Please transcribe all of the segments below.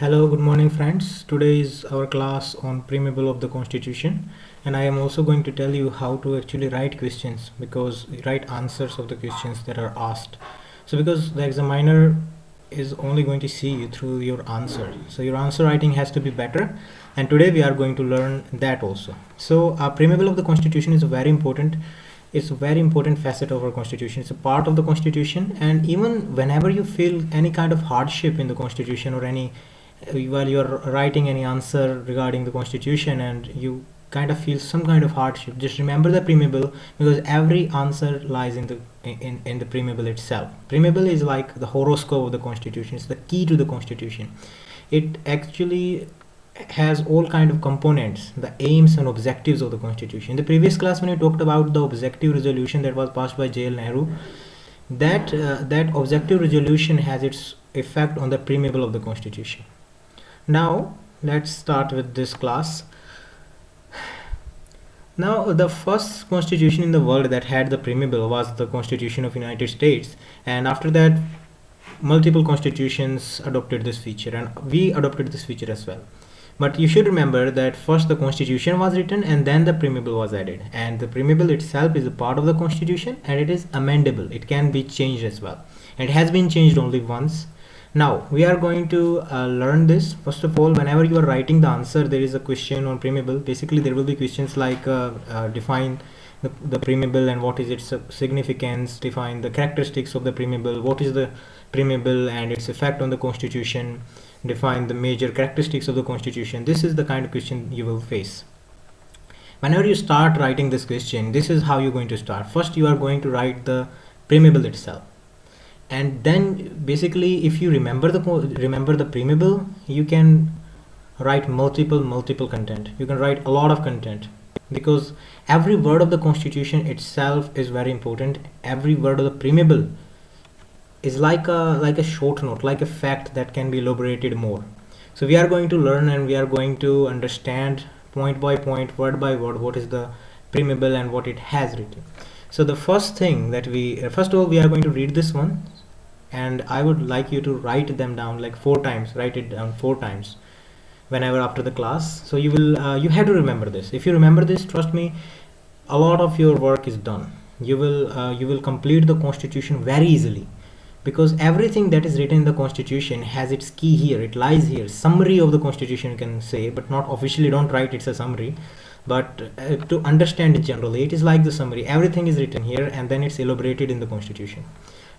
Hello, good morning, friends. Today is our class on Preamble of the Constitution, and I am also going to tell you how to actually write questions because write answers of the questions that are asked. So, because the examiner is only going to see you through your answer, so your answer writing has to be better. And today we are going to learn that also. So, Preamble of the Constitution is very important. It's a very important facet of our constitution. It's a part of the constitution, and even whenever you feel any kind of hardship in the constitution or any while you're writing any answer regarding the constitution and you kind of feel some kind of hardship, just remember the preamble, because every answer lies in the preamble itself. Preamble is like the horoscope of the constitution. It's the key to the constitution. It actually has all kind of components, the aims and objectives of the constitution. In the previous class, when we talked about the objective resolution that was passed by J.L. Nehru, that objective resolution has its effect on the preamble of the constitution. Now let's start with this class. Now, the first constitution in the world that had the preamble was the Constitution of United States, and after that multiple constitutions adopted this feature, and we adopted this feature as well. But you should remember that first the constitution was written and then the preamble was added, and the preamble itself is a part of the constitution and it is amendable. It can be changed as well. It has been changed only once. Now we are going to learn this. First of all, whenever you are writing the answer, there is a question on preamble. Basically there will be questions like define the preamble and what is its significance, define the characteristics of the preamble, what is the preamble and its effect on the constitution, define the major characteristics of the constitution. This is the kind of question you will face. Whenever you start writing this question, this is how you're going to start. First you are going to write the preamble itself, and then basically if you remember the preamble, you can write multiple content. You can write a lot of content, because every word of the constitution itself is very important. Every word of the preamble is like a short note, like a fact that can be elaborated more. So we are going to learn and we are going to understand point by point, word by word, what is the preamble and what it has written. So the first thing that first of all we are going to read this one, and I would like you to write them down like 4 times. Write it down 4 times whenever after the class. So you will you have to remember this. If you remember this, trust me, a lot of your work is done. You will complete the constitution very easily, because everything that is written in the constitution has its key here. It lies here. Summary of the constitution you can say, but not officially. Don't write it's a summary, but to understand it generally, it is like the summary. Everything is written here and then it's elaborated in the constitution.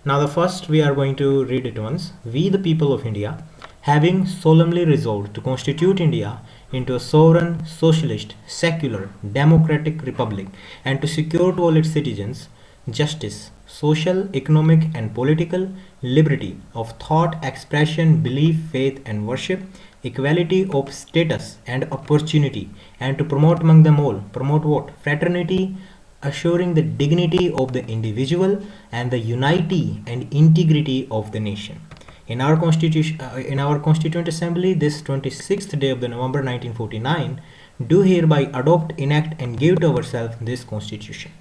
Now the first we are going to read it once. We the people of India, having solemnly resolved to constitute India into a sovereign, socialist, secular, democratic republic, and to secure to all its citizens justice, social, economic and political, liberty of thought, expression, belief, faith and worship, equality of status and opportunity, and to promote among them all, promote what? Fraternity, assuring the dignity of the individual and the unity and integrity of the nation. In our constitution, in our Constituent Assembly, this 26th day of the November 1949, do hereby adopt, enact, and give to ourselves this Constitution.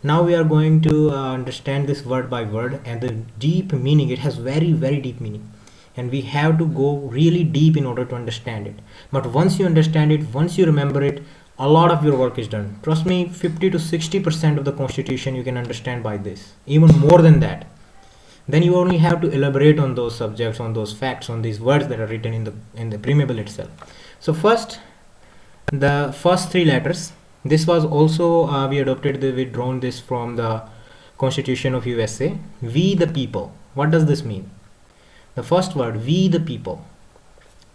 Now we are going to understand this word by word and the deep meaning. It has very deep meaning, and we have to go really deep in order to understand it. But once you understand it, once you remember it, a lot of your work is done. Trust me, 50 to 60% of the constitution you can understand by this, even more than that. Then you only have to elaborate on those subjects, on those facts, on these words that are written in the preamble itself. So first, the first 3 letters. This was also we adopted withdrawn this from the Constitution of USA. We the people. What does this mean? The first word, we the people.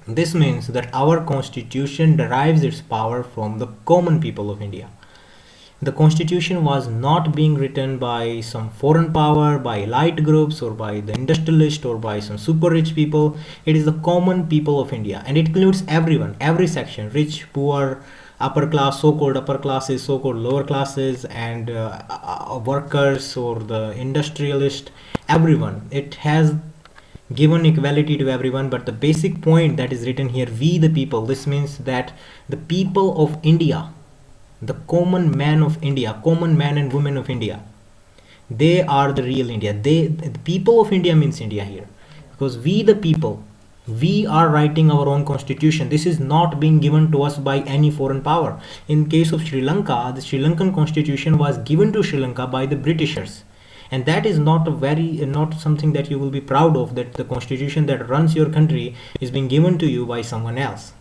This means that our constitution derives its power from the common people of India. The constitution was not being written by some foreign power, by elite groups, or by the industrialist, or by some super rich people. It is the common people of India, and it includes everyone, every section, rich, poor, upper class, so-called upper classes, so-called lower classes, and workers or the industrialist, everyone. It has given equality to everyone, but the basic point that is written here, we the people, this means that the people of India, the common man of India, common man and woman of India, they are the real India. The people of India means India here, because we the people, We are writing our own constitution. This is not being given to us by any foreign power. In case of Sri Lanka, the Sri Lankan constitution was given to Sri Lanka by the Britishers, and that is not something that you will be proud of, that the constitution that runs your country is being given to you by someone else.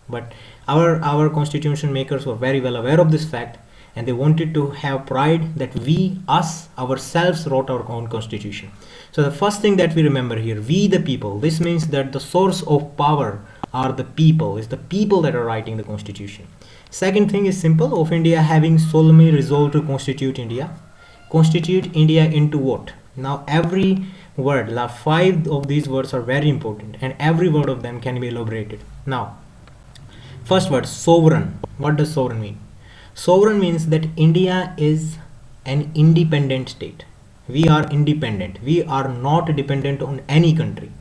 But our constitution makers were very well aware of this fact, and they wanted to have pride that we ourselves wrote our own constitution. So the first thing that we remember here, we the people, this means that the source of power are the people. It's the people that are writing the constitution. Second thing is simple: of India having solemnly resolved to constitute India. Constitute India into what? Now every word, 5 of these words are very important, and every word of them can be elaborated. Now, first word, sovereign. What does sovereign mean? Sovereign means that India is an independent state. We are independent. We are not dependent on any country.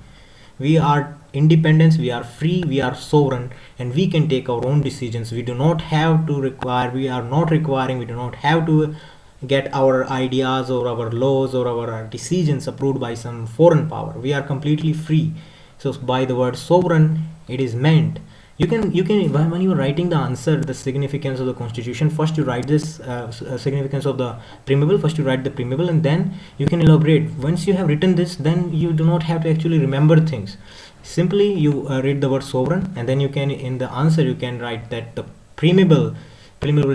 We are independent, we are free, we are sovereign, and we can take our own decisions. We do not have to require, we are not requiring, we do not have to get our ideas or our laws or our decisions approved by some foreign power. We are completely free. So by the word sovereign, it is meant, you can when you are writing the answer, the significance of the constitution, first you write this significance of the preamble, first you write the preamble, and then you can elaborate. Once you have written this, then you do not have to actually remember things. Simply you read the word sovereign, and then you can, in the answer you can write that the preamble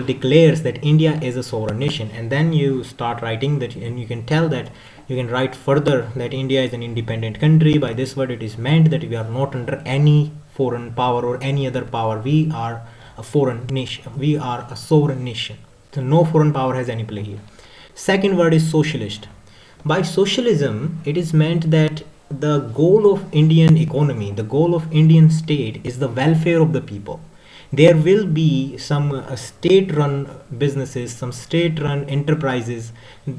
declares that India is a sovereign nation, and then you start writing that, and you can tell that, you can write further that India is an independent country. By this word it is meant that we are not under any foreign power or any other power. We are a foreign nation, we are a sovereign nation, so no foreign power has any play here. Second word is socialist. By socialism it is meant that the goal of Indian economy, the goal of Indian state is the welfare of the people. There will be some state-run businesses, some state-run enterprises,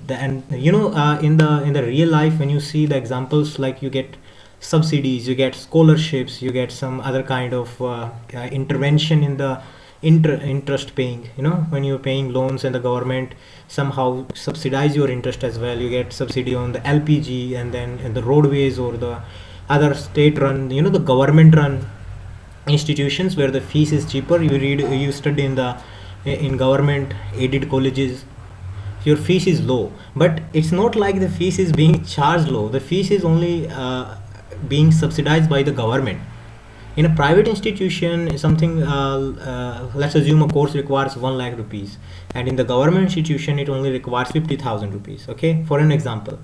and in the real life, when you see the examples, like you get subsidies, you get scholarships, you get some other kind of intervention in the interest paying. When you're paying loans and the government somehow subsidize your interest as well, you get subsidy on the LPG, and then in the roadways or the other state-run, the government-run institutions where the fees is cheaper. You study in government aided colleges, your fees is low, but it's not like the fees is being charged low. The fees is only being subsidized by the government. In a private institution, something let's assume a course requires 1 lakh rupees, and in the government institution it only requires 50,000 rupees, okay, for an example.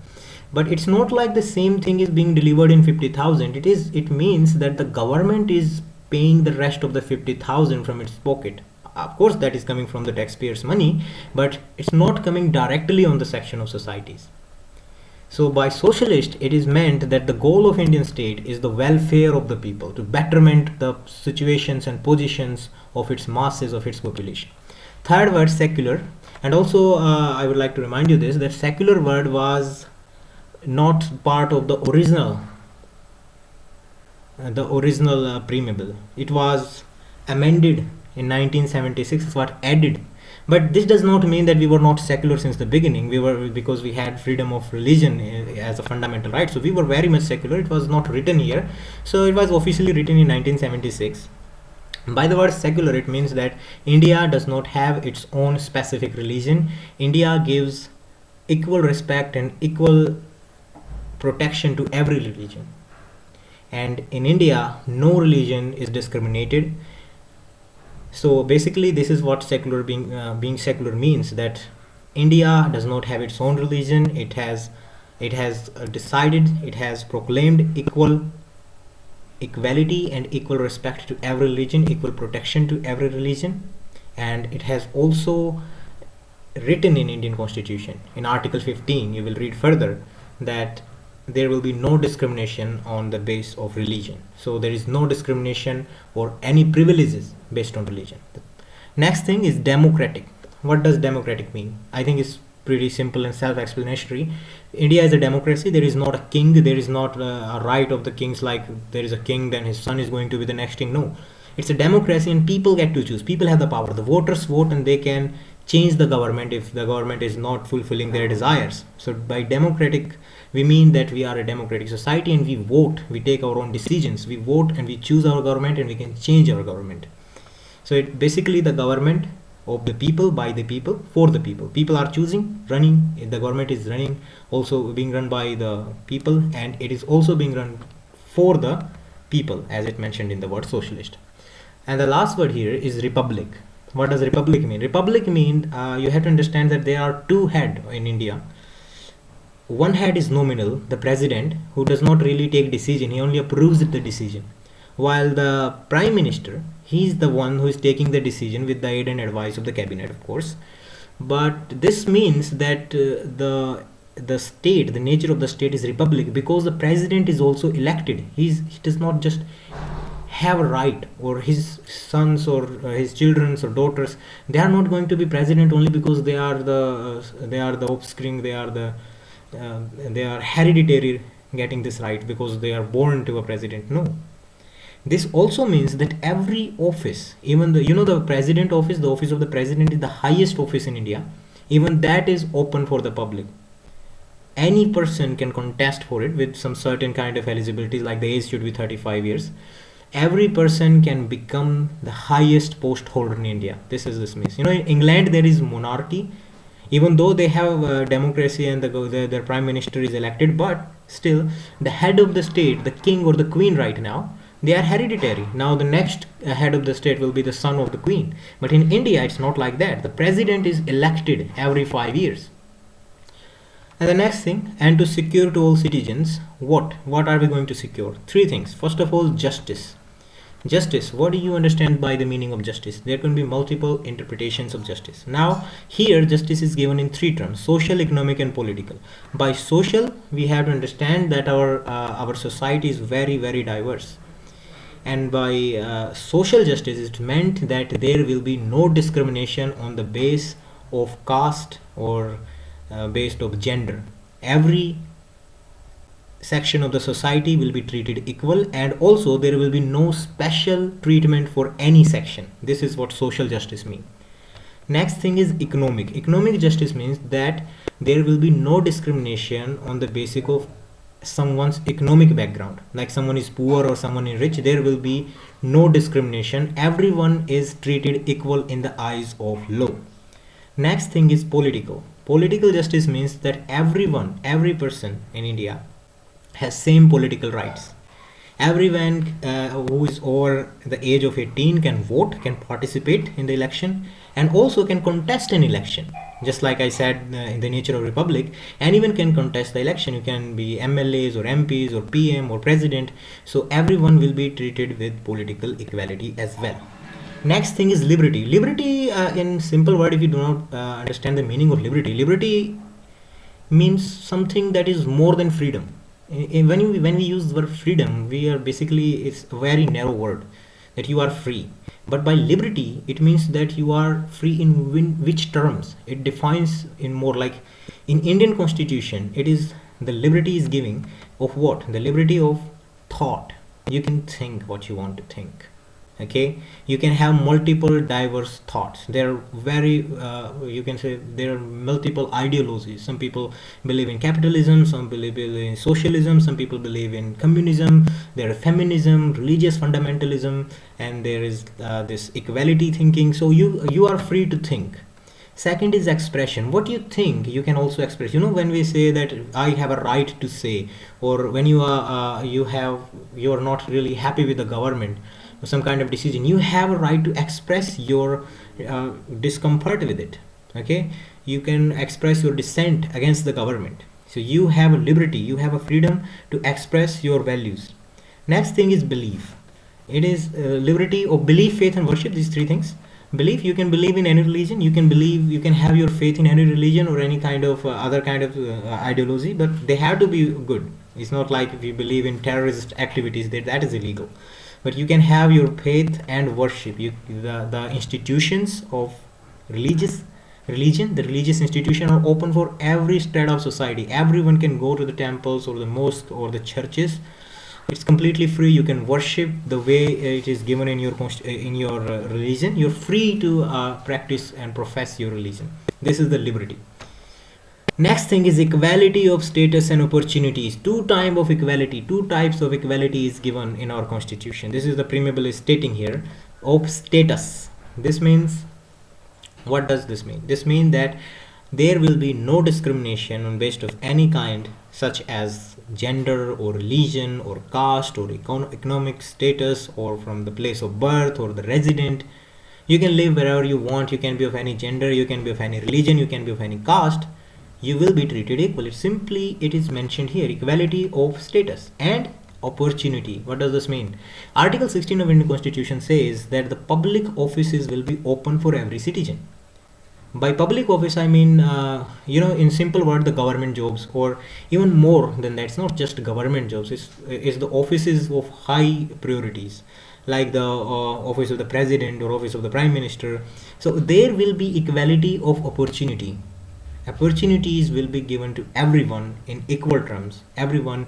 But it's not like the same thing is being delivered in 50,000. It means that the government is paying the rest of the 50,000 from its pocket. Of course that is coming from the taxpayers' money, but it's not coming directly on the section of societies. So by socialist it is meant that the goal of Indian state is the welfare of the people, to betterment the situations and positions of its masses, of its population. Third word, secular. And also I would like to remind you this, that secular word was not part of the original preamble. It was amended in 1976, it's what added. But this does not mean that we were not secular since the beginning. We were, because we had freedom of religion as a fundamental right, so we were very much secular. It was not written here, so it was officially written in 1976. By the word secular, it means that India does not have its own specific religion. India gives equal respect and equal protection to every religion, and in India no religion is discriminated. So basically this is what secular being secular means, that India does not have its own religion. It has decided, it has proclaimed equality and equal respect to every religion, equal protection to every religion, and it has also written in Indian Constitution in Article 15, you will read further, that there will be no discrimination on the base of religion. So there is no discrimination or any privileges based on religion. Next thing is democratic. What does democratic mean? I think it's pretty simple and self-explanatory. India is a democracy. There is not a king. There is not a right of the kings, like there is a king, then his son is going to be the next king. No, it's a democracy and people get to choose. People have the power. The voters vote and they can change the government if the government is not fulfilling their desires. So by democratic, we mean that we are a democratic society and we vote, we take our own decisions, we vote and we choose our government and we can change our government. So it basically the government of the people, by the people, for the people. People are choosing, running, the government is running, also being run by the people, and it is also being run for the people, as it mentioned in the word socialist. And the last word here is republic. What does republic mean? Republic means you have to understand that there are two heads in India. One head is nominal, the president, who does not really take decision, he only approves the decision. While the prime minister, he is the one who is taking the decision with the aid and advice of the cabinet, of course. But this means that the state, the nature of the state is republic, because the president is also elected. He does not just have a right, or his sons or his children or daughters, they are not going to be president only because they are the offspring, they are hereditary getting this right because they are born to a president. No, this also means that every office, even the president office, the office of the president is the highest office in India, even that is open for the public. Any person can contest for it with some certain kind of eligibility, like the age should be 35 years. Every person can become the highest post holder in India. This means, in England there is monarchy, even though they have democracy and their prime minister is elected, but still the head of the state, the king or the queen right now, they are hereditary. Now the next head of the state will be the son of the queen. But in India it's not like that. The president is elected every 5 years. And the next thing, and to secure to all citizens, what are we going to secure? Three things. First of all, justice. Justice, what do you understand by the meaning of justice? There can be multiple interpretations of justice. Now here justice is given in three terms: social, economic and political. By social, we have to understand that our society is very, very diverse, and by social justice it meant that there will be no discrimination on the base of caste or based of gender. Every section of the society will be treated equal, and also there will be no special treatment for any section. This is what social justice means. Next thing is economic. Economic justice means that there will be no discrimination on the basis of someone's economic background, like someone is poor or someone is rich. There will be no discrimination. Everyone is treated equal in the eyes of law. Next thing is political. Political justice means that every person in India has same political rights. Everyone who is over the age of 18 can vote, can participate in the election, and also can contest an election. Just like I said, in the nature of republic, anyone can contest the election. You can be MLAs or MPs or PM or president. So everyone will be treated with political equality as well. Next thing is liberty. Liberty, in simple word, if you do not understand the meaning of liberty, liberty means something that is more than freedom. When we use the word freedom, we are basically, it's a very narrow word, that you are free. But by liberty, it means that you are free in which terms? It defines in more, like in Indian Constitution, it is the liberty is giving of what? The liberty of thought. You can think what you want to think. Okay, you can have multiple diverse thoughts. There are you can say there are multiple ideologies. Some people believe in capitalism, some believe in socialism, some people believe in communism. There are feminism, religious fundamentalism, and there is this equality thinking. So you are free to think. Second is expression. What you think, you can also express. When we say that I have a right to say, or when you are not really happy with the government, some kind of decision, you have a right to express your discomfort with it. Okay, you can express your dissent against the government. So you have a liberty, you have a freedom to express your values. Next thing is belief. It is liberty of belief, faith and worship. These three things. Belief, you can believe in any religion, you can have your faith in any religion or any kind of other kind of ideology, but they have to be good. It's not like if you believe in terrorist activities, that is illegal. But you can have your faith and worship. The institutions of the religious institution are open for every strata of society. Everyone can go to the temples or the mosque or the churches It's completely free. You can worship the way it is given in your religion. You're free to practice and profess your religion. This is the liberty. Next thing is equality of status and opportunities. Two types of equality is given in our constitution. This is the preamble is stating here of status. This means, what does this mean? This means that there will be no discrimination on based of any kind, such as gender or religion or caste or economic status or from the place of birth or the resident. You can live wherever you want. You can be of any gender, you can be of any religion, you can be of any caste. You will be treated equally. It is mentioned here, equality of status and opportunity. What does this mean? Article 16 of Indian Constitution says that the public offices will be open for every citizen. By public office, I mean, in simple word, the government jobs, or even more than that. It's not just government jobs. It's the offices of high priorities, like the office of the president or office of the prime minister. So there will be equality of opportunity. Opportunities will be given to everyone in equal terms. Everyone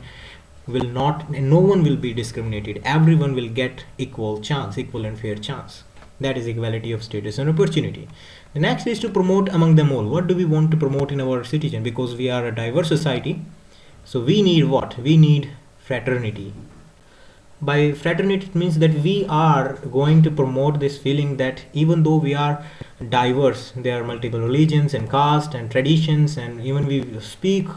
will not, no one will be discriminated. Everyone will get equal chance, equal and fair chance. That is equality of status and opportunity. The next is to promote among them all. What do we want to promote in our citizen? Because we are a diverse society, so we need what? We need fraternity. By fraternity, it means that we are going to promote this feeling that even though we are diverse, there are multiple religions and caste and traditions, and even we speak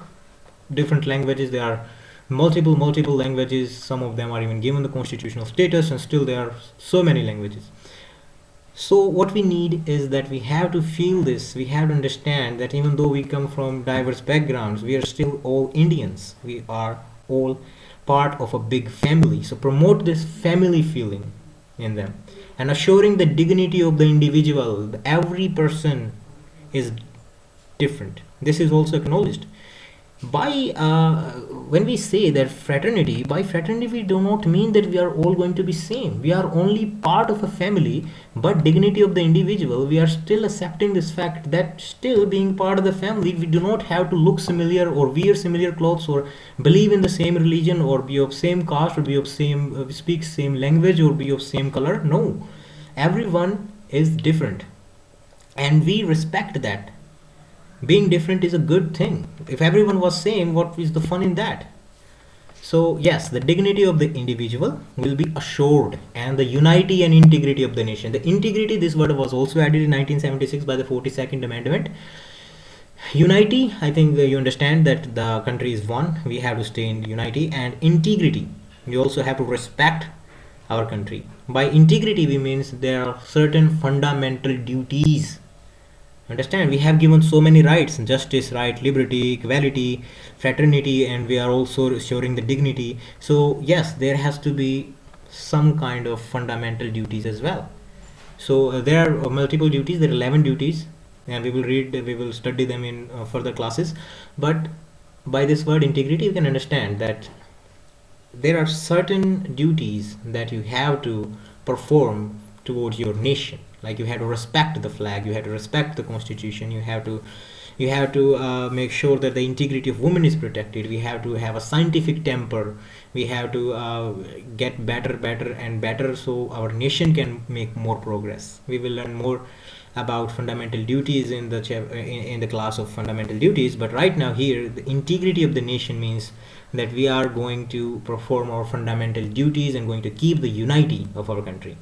different languages. There are multiple languages. Some of them are even given the constitutional status, and still there are so many languages. So what we need is that we have to feel this. We have to understand that even though we come from diverse backgrounds, we are still all Indians. We are all part of a big family. So promote this family feeling in them, and assuring the dignity of the individual. Every person is different. This is also acknowledged by when we say that fraternity. By fraternity, we do not mean that we are all going to be same. We are only part of a family, but dignity of the individual, we are still accepting this fact that still being part of the family, we do not have to look similar or wear similar clothes or believe in the same religion or be of same caste or be of same speak same language or be of same color. No, everyone is different, and we respect that. Being different is a good thing. If everyone was same, what is the fun in that? So yes, the dignity of the individual will be assured, and the unity and integrity of the nation. The integrity, this word was also added in 1976 by the 42nd Amendment. Unity, I think you understand that the country is one. We have to stay in unity. And integrity, we also have to respect our country. By integrity, we means there are certain fundamental duties. Understand, we have given so many rights: justice, right, liberty, equality, fraternity, and we are also restoring the dignity. So yes, there has to be some kind of fundamental duties as well. So there are multiple duties. There are 11 duties, and we will study them in further classes. But by this word integrity, you can understand that there are certain duties that you have to perform towards your nation. Like you have to respect the flag, you have to respect the constitution, you have to make sure that the integrity of women is protected. We have to have a scientific temper. We have to get better and better, so our nation can make more progress. We will learn more about fundamental duties in the class of fundamental duties, but right now here the integrity of the nation means that we are going to perform our fundamental duties and going to keep the unity of our country.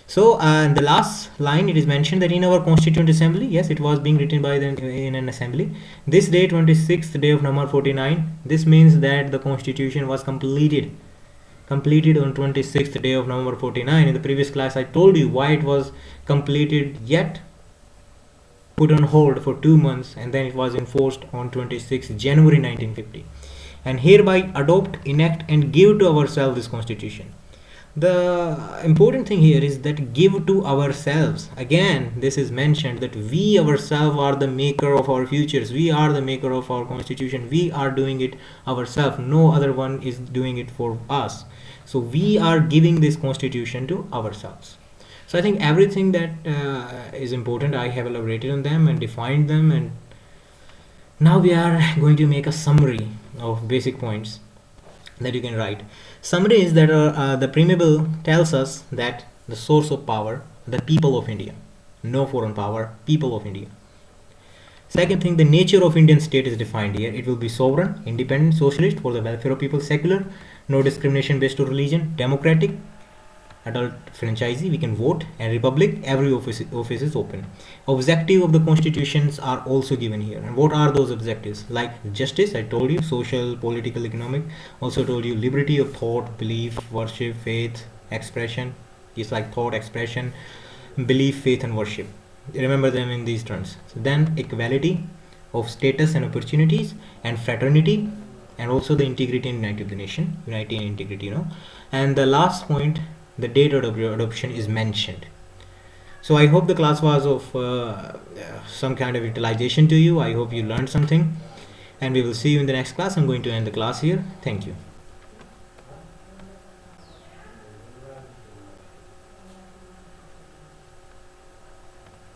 So in the last line, it is mentioned that in our Constituent Assembly, yes, it was being written by in an assembly. This day, 26th day of number 49. This means that the Constitution was completed on 26th day of November 49. In the previous class, I told you why it was completed yet put on hold for 2 months, and then it was enforced on 26th January 1950. And hereby adopt, enact, and give to ourselves this Constitution. The important thing here is that give to ourselves. Again, this is mentioned that we ourselves are the maker of our futures. We are the maker of our constitution. We are doing it ourselves. No other one is doing it for us. So we are giving this constitution to ourselves. So I think everything that is important, I have elaborated on them and defined them. And now we are going to make a summary of basic points that you can write. Summary is that the preamble tells us that the source of power, the people of India, no foreign power, people of India. Second thing, the nature of Indian state is defined here. It will be sovereign, independent, socialist, for the welfare of people, secular, no discrimination based on religion, democratic, adult franchisee, we can vote, and republic, every office is open. Objective of the constitutions are also given here. And what are those objectives? Like justice, I told you, social, political, economic. Also told you liberty of thought, belief, worship, faith, expression. It's like thought, expression, belief, faith, and worship. Remember them in these terms. So then equality of status and opportunities, and fraternity, and also the integrity and unity of the nation, unity and integrity, and the last point, the date of adoption is mentioned. So I hope the class was of some kind of utilization to you. I hope you learned something, and we will see you in the next class. I'm going to end the class here. Thank you.